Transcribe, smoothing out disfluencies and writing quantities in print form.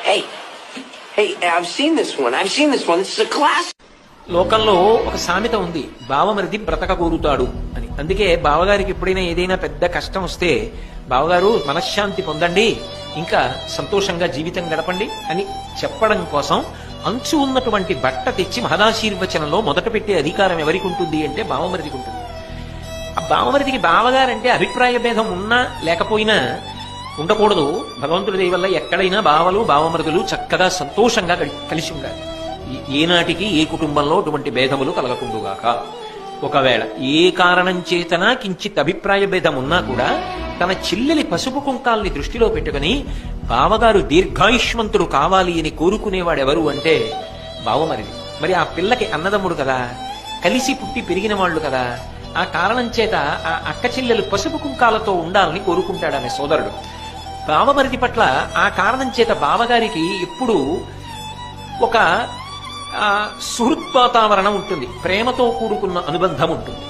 Hey, hey, I've seen this one. This is a class. లోకంలో ఒక సామెత ఉంది, బావమరిది బ్రతక కోరుతాడు అని. అందుకే బావగారికి ఎప్పుడైనా ఏదైనా పెద్ద కష్టం వస్తే, బావగారు మనశ్శాంతి పొందండి, ఇంకా సంతోషంగా జీవితం గడపండి అని చెప్పడం కోసం అంచు ఉన్నటువంటి బట్ట తెచ్చి మహదాశీర్వచనంలో మొదట పెట్టే అధికారం ఎవరికి ఉంటుంది అంటే బావమరిదికి ఉంటుంది. ఆ బావమరిదికి బావగారంటే అభిప్రాయ భేదం ఉన్నా లేకపోయినా ఉండకూడదు. భగవంతుడి దయ వల్ల ఎక్కడైనా బావలు బావమరుదులు చక్కగా సంతోషంగా కలిసి ఉండాలి. ఏనాటికి ఏ కుటుంబంలో అటువంటి భేదములు కలగకుండుగాక. ఒకవేళ ఏ కారణం చేతనా కించిత్ అభిప్రాయ భేదం ఉన్నా కూడా తన చెల్లెలి పసుపు కుంకాల్ని దృష్టిలో పెట్టుకుని బావగారు దీర్ఘాయుష్మంతుడు కావాలి అని కోరుకునేవాడెవరు అంటే బావమరిది. మరి ఆ పిల్లకి అన్నదమ్ముడు కదా, కలిసి పుట్టి పెరిగిన వాళ్ళు కదా, ఆ కారణం చేత ఆ అక్క చెల్లెలు పసుపు కుంకాలతో ఉండాలని కోరుకుంటాడు ఆమె సోదరుడు. బావమరిది పట్ల ఆ కారణం చేత బావగారికి ఎప్పుడూ ఒక సుహృద్వాతావరణం ఉంటుంది, ప్రేమతో కూడుకున్న అనుబంధం ఉంటుంది.